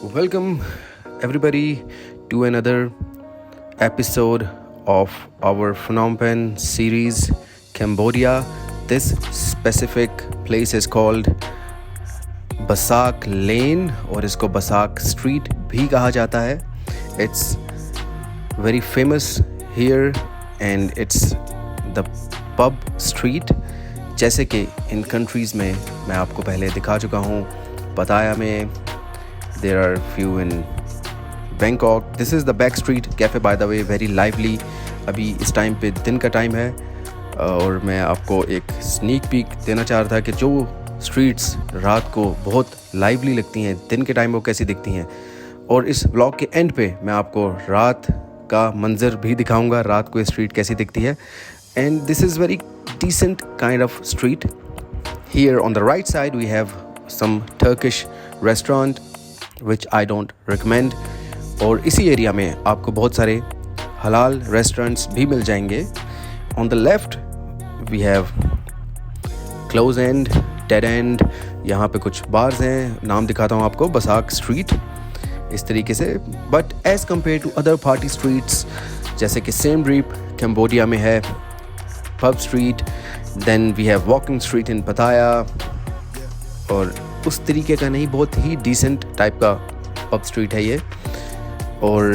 Welcome, everybody, to another episode of our Phnom Penh series, Cambodia. This specific place is called Basak Lane और इसको Basak Street भी कहा जाता है. It's very famous here and it's the pub street. जैसे कि इन countries में मैं आपको पहले दिखा चुका हूँ. पताया में there are few in Bangkok. This is the back street cafe, by the way, very lively. अभी इस टाइम पे दिन का टाइम है और मैं आपको एक स्नीक पीक देना चाह रहा था कि जो स्ट्रीट्स रात को बहुत लाइवली लगती हैं, दिन के टाइम वो कैसी दिखती हैं. और इस ब्लॉग के एंड पे मैं आपको रात का मंजर भी दिखाऊंगा, रात को ये स्ट्रीट कैसी दिखती है. And this is very decent kind of street. Here on the right side we have some Turkish restaurant which I don't recommend. और इसी एरिया में आपको बहुत सारे हलाल रेस्टोरेंट्स भी मिल जाएंगे. On the left we have close end, dead end. यहाँ पे कुछ बार्स हैं, नाम दिखाता हूँ आपको, बसाक स्ट्रीट इस तरीके से. But as compare to other party streets जैसे कि सेम रीप कैम्बोडिया में है, pub street, then we have walking street in Pattaya, और उस तरीके का नहीं, बहुत ही डिसेंट टाइप का पब स्ट्रीट है ये. और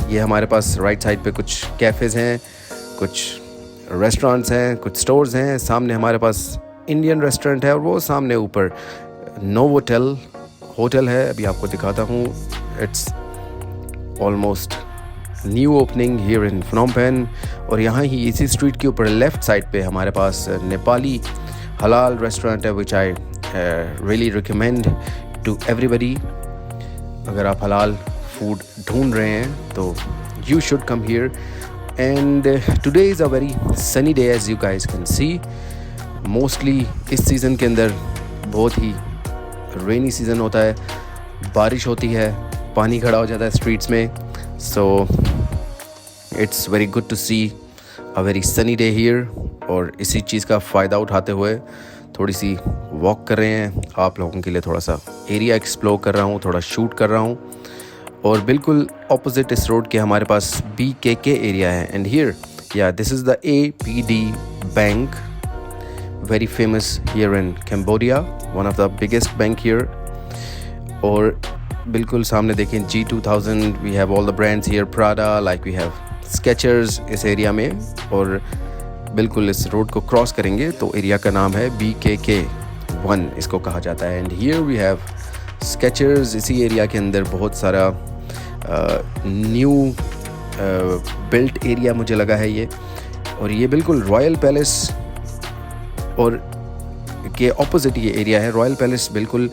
ये हमारे पास राइट साइड पे कुछ कैफ़ेज़ हैं, कुछ रेस्टोरेंट्स हैं, कुछ स्टोर्स हैं. सामने हमारे पास इंडियन रेस्टोरेंट है और वो सामने ऊपर नोवोटेल होटल है. अभी आपको दिखाता हूँ. It's almost new opening here in Phnom pen. और यहाँ ही इसी स्ट्रीट के ऊपर लेफ़्ट साइड पे हमारे पास नेपाली हलाल रेस्टोरेंट है, which I really recommend to everybody. अगर आप हलाल फूड ढूंढ रहे हैं तो you should come here. And today is a very sunny day as you guys can see. Mostly इस सीज़न के अंदर बहुत ही रेनी सीज़न होता है, बारिश होती है, पानी खड़ा हो जाता है स्ट्रीट्स में. So it's very good to see a very sunny day here. और इसी चीज़ का फ़ायदा उठाते हुए थोड़ी सी वॉक कर रहे हैं, आप लोगों के लिए थोड़ा सा एरिया एक्सप्लोर कर रहा हूँ, थोड़ा शूट कर रहा हूँ. और बिल्कुल ऑपोजिट इस रोड के हमारे पास BKK एरिया है. And here this is the APD bank, very famous here in Cambodia, one of the biggest bank here. और बिल्कुल सामने देखें G2000. We have all the brands here, Prada, like we have Skechers इस area में. और बिल्कुल इस road को क्रॉस करेंगे तो एरिया का नाम है BKK 1 इसको कहा जाता है. And here we have Skechers. इसी एरिया के अंदर बहुत सारा न्यू बिल्ट एरिया मुझे लगा है ये. और ये बिल्कुल रॉयल पैलेस और के ऑपोजिट ये एरिया है. रॉयल पैलेस बिल्कुल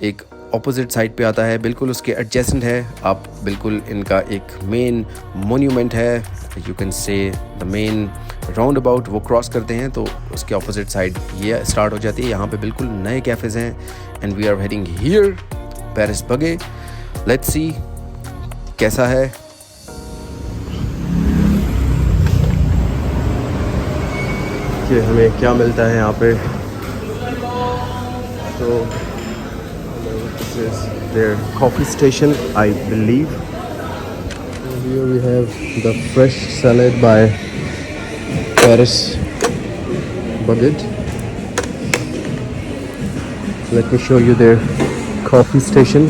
एक ऑपोजिट साइड पे आता है, बिल्कुल उसके एडजेसेंट है. आप बिल्कुल इनका एक मेन मोन्यूमेंट है, यू कैन से द मेन राउंड अबाउट, वो क्रॉस करते हैं तो उसके ऑपोजिट साइड ये स्टार्ट हो जाती है. यहाँ पे बिल्कुल नए कैफ़ेज़ हैं. And we are heading here Paris Baguette. Let's see कैसा है. कि हमें क्या मिलता है यहाँ पे. तो this is their coffee station, I believe. And here we have the fresh salad by Paris Baguette. Let me show you their coffee station.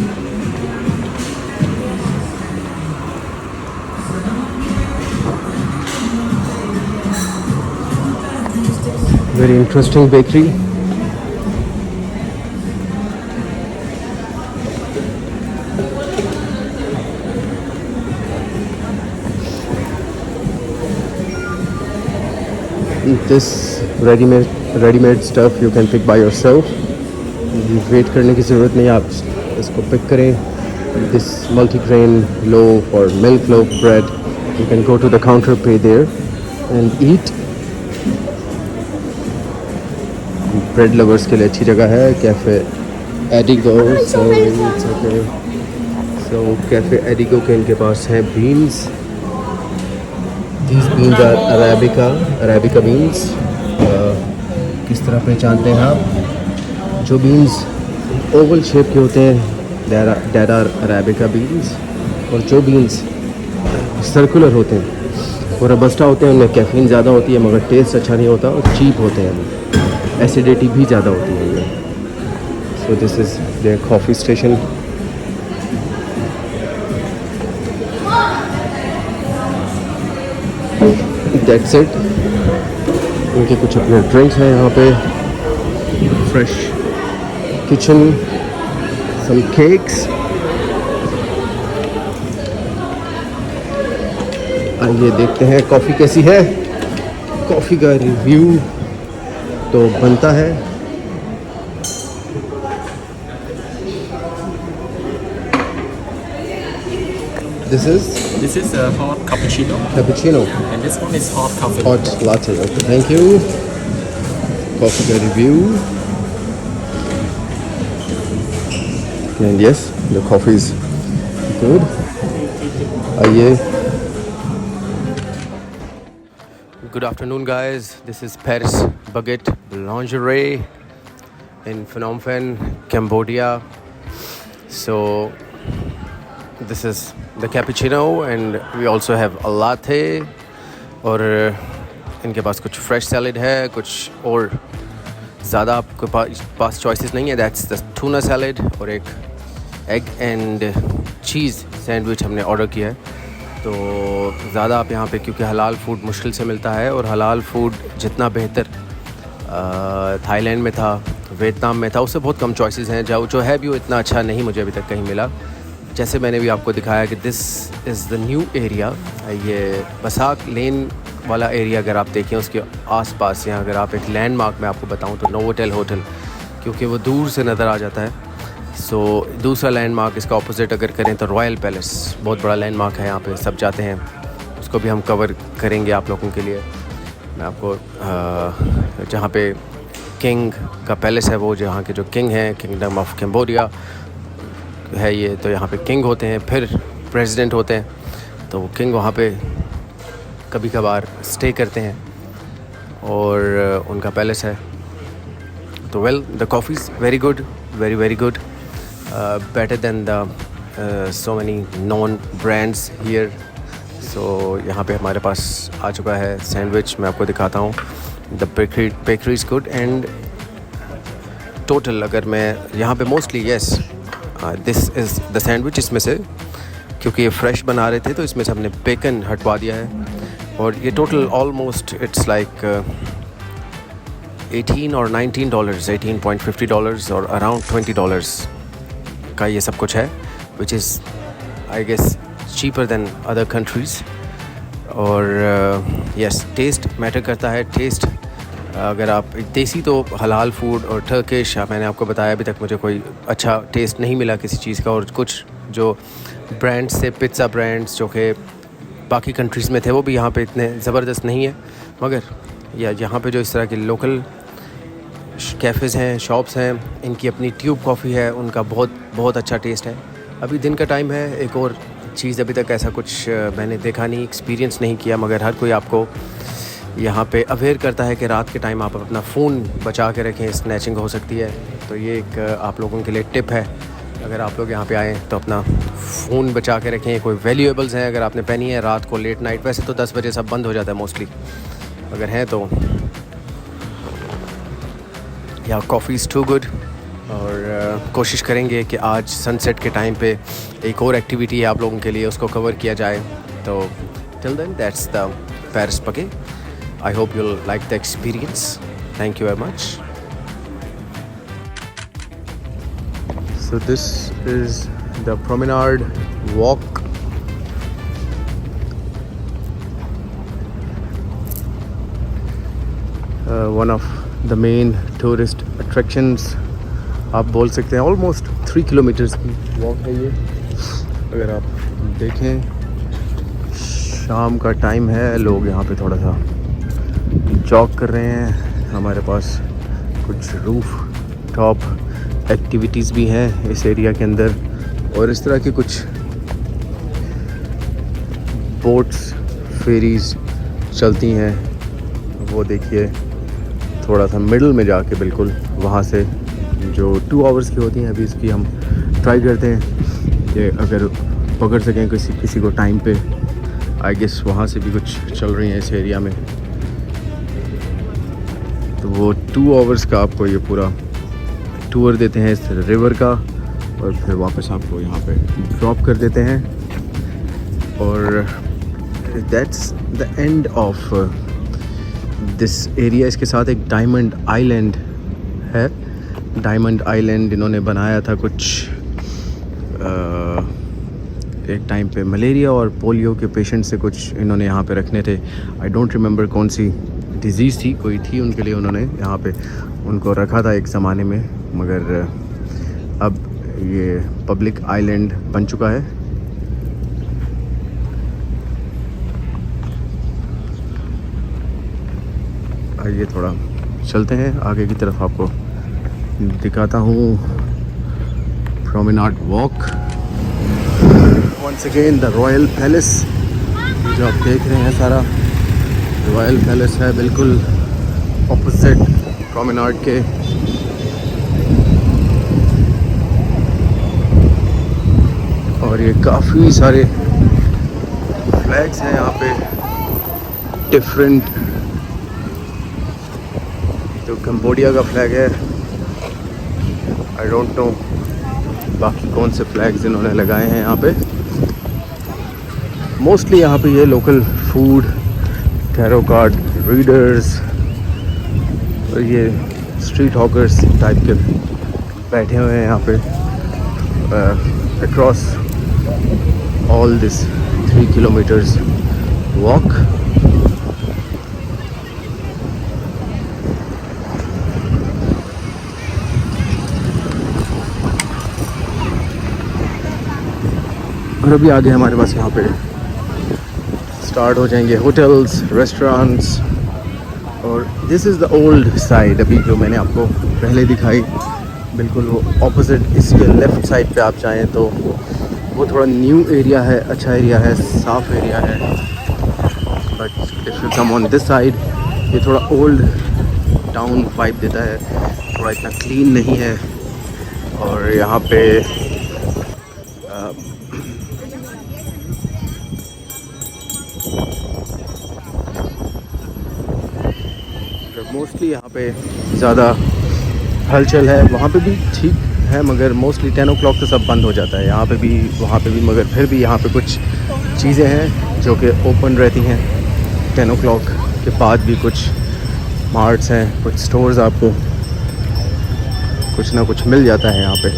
Very interesting bakery. This ready-made stuff you can pick by yourself. Wait करने की ज़रूरत नहीं, आप इसको pick करें. This multigrain loaf or milk loaf bread, you can go to the counter, pay there and eat. Bread lovers के लिए अच्छी जगह है. कैफ़े एडिगो. सो कैफ़े एडिगो के इनके पास हैं beans. These beans are Arabica beans. किस तरह पहचानते हैं आप? जो बीन्स ओवल शेप के होते हैं There are Arabica beans, और जो बीन्स सर्कुलर होते हैं वो रोबस्टा होते हैं, उनमें कैफीन ज़्यादा होती है मगर टेस्ट अच्छा नहीं होता और चीप होते हैं, वो एसिडिटी भी ज़्यादा होती है उनमें। So this is their coffee station. That's it. उनके कुछ अपने ड्रिंक्स हैं यहाँ पे, फ्रेश किचन, सम केक्स। आइए देखते हैं कॉफ़ी कैसी है। कॉफ़ी का रिव्यू तो बनता है। This is hot cappuccino, cappuccino, and this one is hot coffee. hot latte. Okay, thank you. Coffee का review. And yes, the coffee is good. आइए। Good afternoon, guys. This is Paris Baguette Lingerie in Phnom Penh, Cambodia. So this is the cappuccino and we also have a latte. और इनके पास कुछ fresh salad है, कुछ और ज़्यादा आपके पास choices नहीं है। दैट्स द टूना सैलड और एक एग एंड चीज़ सैंडविच हमने ऑर्डर किया है। तो ज़्यादा आप यहाँ पे, क्योंकि हलाल फूड मुश्किल से मिलता है और हलाल फूड जितना बेहतर थाईलैंड में था, वियतनाम में था, उससे बहुत कम चॉइसेस हैं। जो है भी वो इतना अच्छा नहीं मुझे अभी तक कहीं मिला। जैसे मैंने भी आपको दिखाया कि this is the new area, ये बसाक लेन वाला एरिया अगर आप देखें उसके आसपास, यहाँ अगर आप एक लैंडमार्क में आपको बताऊँ तो नोवोटेल होटल, क्योंकि वो दूर से नज़र आ जाता है। सो दूसरा लैंडमार्क इसका ऑपोजिट अगर करें तो रॉयल पैलेस, बहुत बड़ा लैंडमार्क है, यहाँ पे सब जाते हैं, उसको भी हम कवर करेंगे आप लोगों के लिए। मैं आपको जहाँ पे किंग का पैलेस है, वो जहाँ के जो किंग हैं, किंगडम ऑफ कैम्बोडिया है ये, तो यहाँ पे किंग होते हैं, फिर प्रेसिडेंट होते हैं, तो वो किंग वहाँ पे कभी कभार स्टे करते हैं और उनका पैलेस है। तो well, the coffee is very good, very very good, better than the so many non brands here. So यहाँ पे हमारे पास आ चुका है सैंडविच, मैं आपको दिखाता हूँ। The bakery is good and total अगर मैं यहाँ पे mostly yes this is the sandwich, इसमें से क्योंकि ये फ्रेश बना रहे थे तो इसमें से हमने बेकन हटवा दिया है और ये टोटल ऑलमोस्ट इट्स लाइक $18 और $19, $18.50 और अराउंड $20 का ये सब कुछ है, which is I guess cheaper than other countries. और यस, टेस्ट मैटर करता है। टेस्ट अगर आप देसी तो हलाल फूड और टर्किश, मैंने आपको बताया अभी तक मुझे कोई अच्छा टेस्ट नहीं मिला किसी चीज़ का, और कुछ जो ब्रांड्स थे, पिज़्ज़ा ब्रांड्स जो कि बाकी कंट्रीज़ में थे, वो भी यहाँ पे इतने ज़बरदस्त नहीं है। मगर यहाँ पे जो इस तरह के लोकल कैफ़ेज़ हैं, शॉप्स हैं, इनकी अपनी ट्यूब कॉफ़ी है, उनका बहुत बहुत अच्छा टेस्ट है। अभी दिन का टाइम है, एक और चीज़ अभी तक ऐसा कुछ मैंने देखा नहीं, एक्सपीरियंस नहीं किया, मगर हर कोई आपको यहाँ पे अवेयर करता है कि रात के टाइम आप अपना फ़ोन बचा के रखें, स्नैचिंग हो सकती है। तो ये एक आप लोगों के लिए टिप है, अगर आप लोग यहाँ पे आएँ तो अपना फ़ोन बचा के रखें। कोई वैल्यूएबल्स हैं अगर आपने पहनी है रात को लेट नाइट, वैसे तो 10 बजे सब बंद हो जाता है मोस्टली, अगर हैं तो या कॉफ़ी इज़ टू गुड। और कोशिश करेंगे कि आज सनसेट के टाइम पे एक और एक्टिविटी है आप लोगों के लिए, उसको कवर किया जाए। तो till then that's the Paris Baguette. I hope you'll like the experience. Thank you very much. So this is the promenade walk. One of the main tourist attractions. आप बोल सकते हैं almost 3 किलोमीटर्स की walk है ये। अगर आप देखें शाम का टाइम है, लोग यहाँ पे थोड़ा सा जॉग कर रहे हैं। हमारे पास कुछ रूफ टॉप एक्टिविटीज़ भी हैं इस एरिया के अंदर, और इस तरह की कुछ बोट्स, फेरीज़ चलती हैं। वो देखिए थोड़ा सा मिडल में जाके बिल्कुल वहाँ से जो 2 आवर्स की होती हैं, अभी इसकी हम ट्राई करते हैं कि अगर पकड़ सकें किसी को टाइम पे। आई गेस वहाँ से भी कुछ चल रही हैं इस एरिया में। तो वो 2 आवर्स का आपको ये पूरा टूर देते हैं इस रिवर का, और फिर वापस आपको यहाँ पे ड्रॉप कर देते हैं। और that's the end of this area. इसके साथ एक डायमंड आइलैंड है। डायमंड आइलैंड इन्होंने बनाया था कुछ एक टाइम पे मलेरिया और पोलियो के पेशेंट से कुछ इन्होंने यहाँ पे रखने थे। आई डोंट रिमेंबर कौन सी डिज़ीज़ थी, कोई थी उनके लिए, उन्होंने यहाँ पे उनको रखा था एक ज़माने में। मगर अब ये पब्लिक आइलैंड बन चुका है। आइए थोड़ा चलते हैं आगे की तरफ, आपको दिखाता हूँ promenade walk. Once again the royal palace, जो आप देख रहे हैं सारा रॉयल पैलेस है बिल्कुल ऑपोजिट प्रोमेनाड के। और ये काफ़ी सारे फ्लैग्स हैं यहाँ पे डिफरेंट। तो कंबोडिया का फ्लैग है, आई डोंट नो बाकी कौन से फ्लैग्स इन्होंने लगाए हैं यहाँ पे। मोस्टली यहाँ पे ये local food, tarot card readers और ये स्ट्रीट हॉकर्स टाइप के बैठे हुए हैं यहाँ पे across all this 3 kilometres walk. और अभी आगे हमारे पास यहाँ पे स्टार्ट हो जाएंगे होटल्स, रेस्टोरेंट्स। और this is the old side, अभी जो मैंने आपको पहले दिखाई, बिल्कुल वो ऑपोजिट इसके लेफ़्ट साइड पे आप जाएं तो वो थोड़ा न्यू एरिया है, अच्छा एरिया है, साफ़ एरिया है। But if you come on this side, ये थोड़ा ओल्ड टाउन वाइब देता है, थोड़ा इतना क्लीन नहीं है। और यहाँ पे मोस्टली यहाँ पे ज़्यादा हलचल है। वहाँ पे भी ठीक है, मगर मोस्टली 10 o'clock तो सब बंद हो जाता है। यहाँ पे भी, वहाँ पे भी, मगर फिर भी यहाँ पे कुछ चीज़ें हैं जो कि ओपन रहती हैं 10 o'clock के बाद भी। कुछ मार्ट्स हैं, कुछ स्टोर्स, आपको कुछ ना कुछ मिल जाता है यहाँ पे।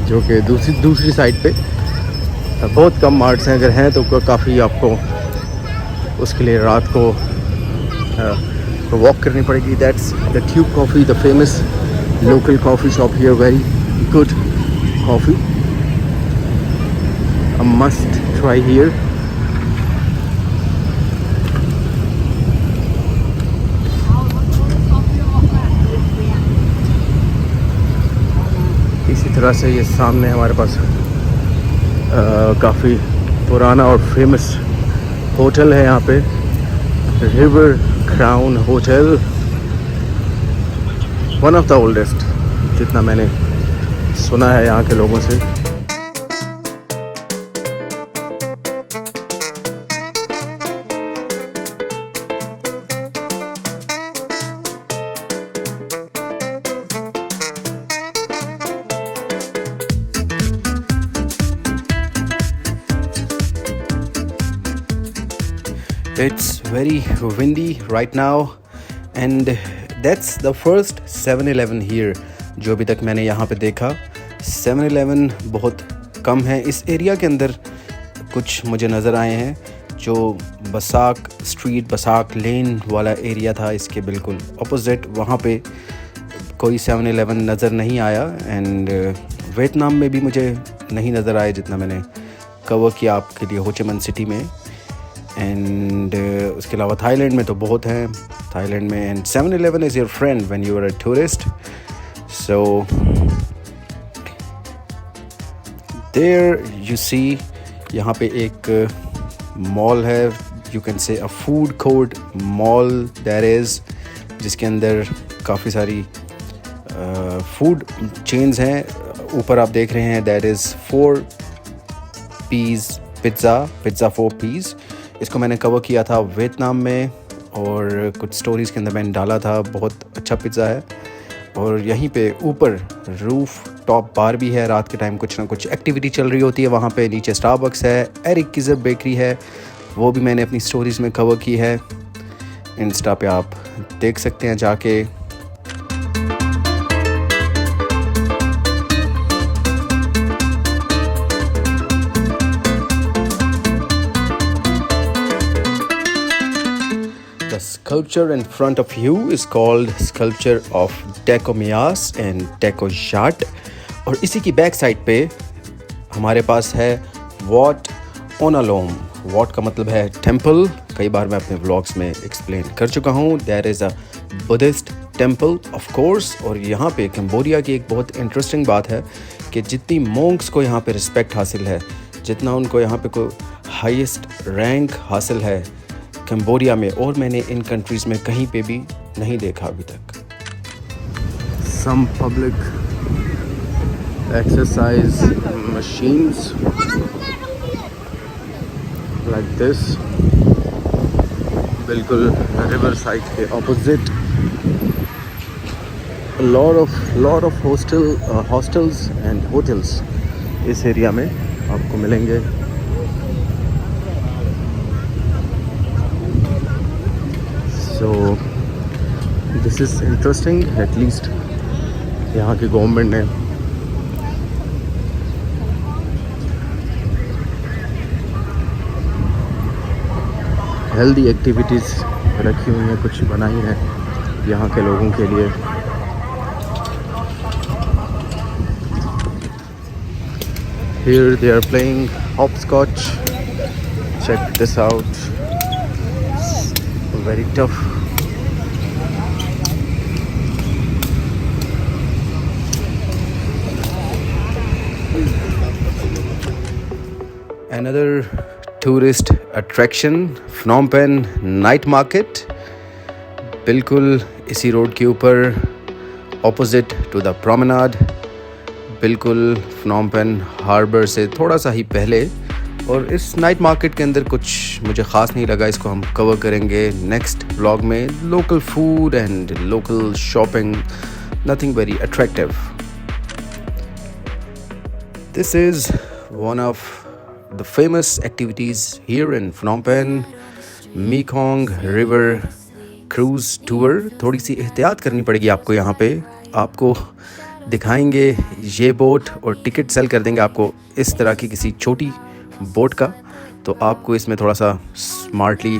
जो कि दूसरी साइड पे बहुत कम मार्ट्स हैं, अगर हैं तो काफ़ी आपको उसके लिए रात को वॉक करनी पड़ेगी। That's the tube coffee, the famous local coffee shop here, very good coffee, a must try here. इसी तरह से ये सामने हमारे पास काफ़ी पुराना और फेमस होटल है यहाँ पे, river crown hotel, one of the oldest, जितना मैंने सुना है यहाँ के लोगों से। It's very windy right now and that's the first 7-Eleven here जो अभी तक मैंने यहाँ पे देखा। 7-Eleven बहुत कम है इस एरिया के अंदर। कुछ मुझे नज़र आए हैं जो बसाक स्ट्रीट, बसाक लेन वाला एरिया था, इसके बिल्कुल ऑपोजिट वहाँ पे कोई 7-Eleven नज़र नहीं आया। एंड वियतनाम में भी मुझे नहीं नज़र आया जितना मैंने कवर किया आपके लिए हो ची minh सिटी में। एंड उसके अलावा थाईलैंड में तो बहुत हैं, थाईलैंड में। And 7-Eleven is your friend when you are a tourist. So there you see, यहाँ पे एक मॉल है, you can say a food court mall there is, जिसके अंदर काफ़ी सारी फूड चेन्स हैं। ऊपर आप देख रहे हैं that is 4 piece pizza 4 piece. इसको मैंने कवर किया था वियतनाम में और कुछ स्टोरीज़ के अंदर मैंने डाला था। बहुत अच्छा पिज़्ज़ा है। और यहीं पे ऊपर रूफ टॉप बार भी है। रात के टाइम कुछ ना कुछ एक्टिविटी चल रही होती है वहाँ पे। नीचे स्टारबक्स है, एरिक किज़र बेकरी है, वो भी मैंने अपनी स्टोरीज़ में कवर की है। इंस्टा पे आप देख सकते हैं जाके। The sculpture in front of you is called sculpture of Deco Mias and Deco Jat। और इसी की बैक साइड पे हमारे पास है वॉट ओनालोम। वॉट का मतलब है टेम्पल। कई बार मैं अपने व्लॉग्स में एक्सप्लेन कर चुका हूँ। There is a Buddhist temple of course. और यहाँ पे कंबोडिया की एक बहुत इंटरेस्टिंग बात है कि जितनी मोंक्स को यहाँ पे रिस्पेक्ट हासिल है, जितना उनको यहाँ पे को हाईएस्ट रैंक हासिल है कंबोडिया में, और मैंने इन कंट्रीज़ में कहीं पे भी नहीं देखा अभी तक। Some public exercise machines like this, बिल्कुल रिवर साइड के opposite. Lot of hostels and hotels इस एरिया में आपको मिलेंगे। So this is interesting, at least यहाँ की गवर्नमेंट ने हेल्दी एक्टिविटीज़ रखी हुई हैं, कुछ बनाई हैं यहाँ के लोगों के लिए। Here they are playing hopscotch. Check this out. Very tough. Another tourist attraction, Phnom Penh night market. बिल्कुल इसी रोड के ऊपर ऑपोजिट टू द प्रोमेनाड, बिल्कुल फ्नॉम पेन हार्बर से थोड़ा सा ही पहले। और इस नाइट मार्केट के अंदर कुछ मुझे ख़ास नहीं लगा। इसको हम कवर करेंगे नेक्स्ट व्लॉग में। Local food and local shopping, nothing very attractive. This is one of the famous activities here in Phnom Penh, Mekong river cruise tour. थोड़ी सी एहतियात करनी पड़ेगी आपको यहाँ पे। आपको दिखाएंगे ये बोट और टिकट सेल कर देंगे आपको इस तरह की किसी छोटी बोट का। तो आपको इसमें थोड़ा सा स्मार्टली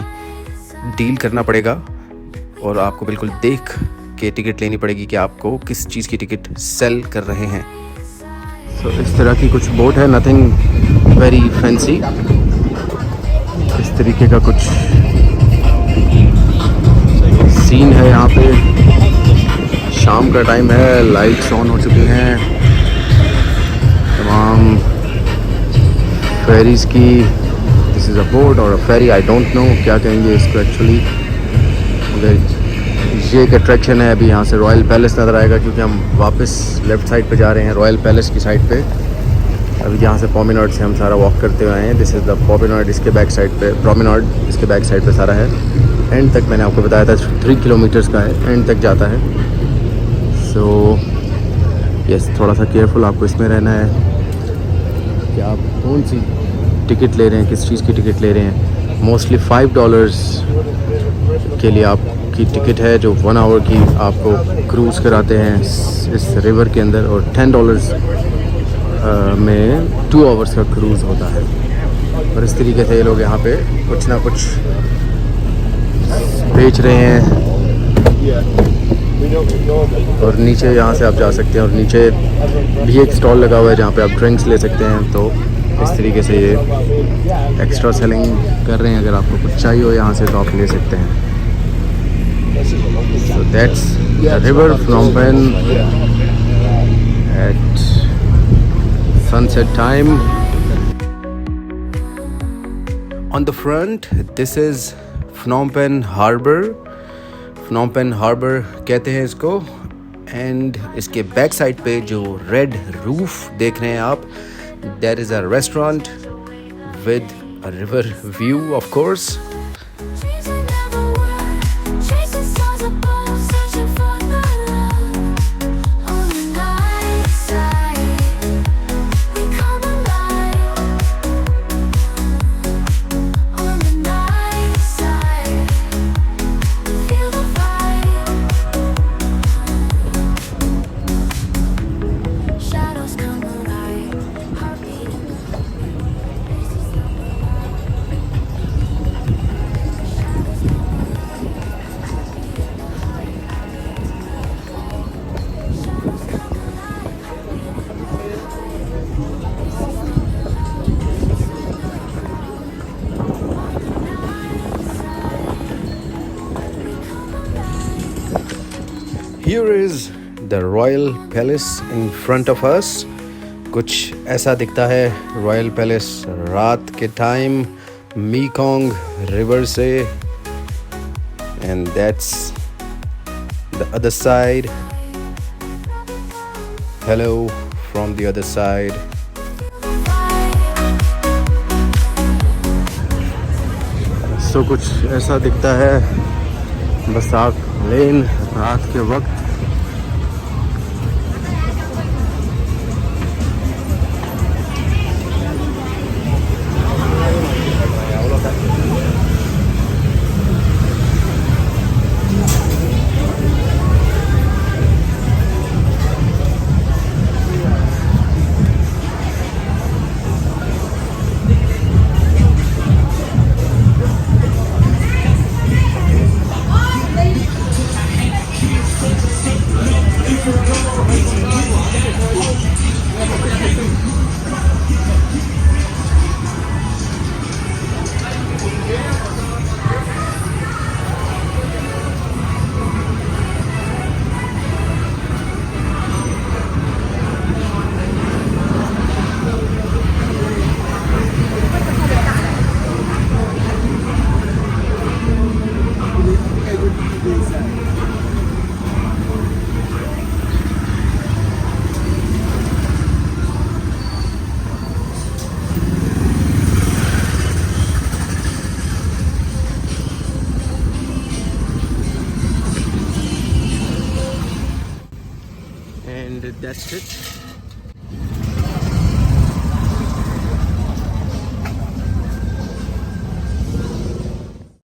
डील करना पड़ेगा और आपको बिल्कुल देख के टिकट लेनी पड़ेगी कि आपको किस चीज़ की टिकट सेल कर रहे हैं। तो इस तरह की कुछ बोट है, नथिंग वेरी फैंसी। इस तरीके का कुछ सीन है यहाँ पे। शाम का टाइम है, लाइट्स ऑन हो चुकी हैं तमाम फेरीज़ की। दिस इज़ अ बोट और अ फेरी, आई डोंट नो क्या कहेंगे इसको एक्चुअली। मगर ये एक अट्रैक्शन है। अभी यहाँ से रॉयल पैलेस नज़र आएगा क्योंकि हम वापस लेफ़्ट साइड पे जा रहे हैं, रॉयल पैलेस की साइड पे। अभी यहाँ से प्रोमेनाड से हम सारा वॉक करते हुए आए हैं। दिस इज़ द प्रोमेनाड, इसके बैक साइड पे प्रोमेनाड, इसके बैक साइड पे सारा है। एंड तक मैंने आपको बताया था 3 किलोमीटर्स का है, एंड तक जाता है। सो यस, थोड़ा सा केयरफुल आपको इसमें रहना है कि आप कौन सी टिकट ले रहे हैं, किस चीज़ की टिकट ले रहे हैं। मोस्टली $5 के लिए आपकी टिकट है जो 1 आवर की आपको क्रूज़ कराते हैं इस रिवर के अंदर, और $10 में 2 आवर्स का क्रूज़ होता है। और इस तरीके से ये लोग यहाँ पे कुछ ना कुछ बेच रहे हैं। और नीचे यहाँ से आप जा सकते हैं और नीचे भी एक स्टॉल लगा हुआ है जहाँ पे आप ड्रिंक्स ले सकते हैं। तो इस तरीके से ये एक्स्ट्रा सेलिंग कर रहे हैं। अगर आपको कुछ चाहिए हो यहाँ से तो आप ले सकते हैं। So that's the river Phnom Penh at sunset time. On the front, this is Phnom Penh Harbour. Phnom Penh Harbour कहते हैं इसको। एंड इसके बैक साइड पे जो रेड रूफ देख रहे हैं आप, that is a restaurant with a river view of course. Here is the Royal Palace in front of us. कुछ ऐसा दिखता है रॉयल पैलेस रात के टाइम मीकोंग रिवर से. And that's the other side. Hello from the other side. So कुछ ऐसा दिखता है बसाक लेन रात के वक्त. And that's it.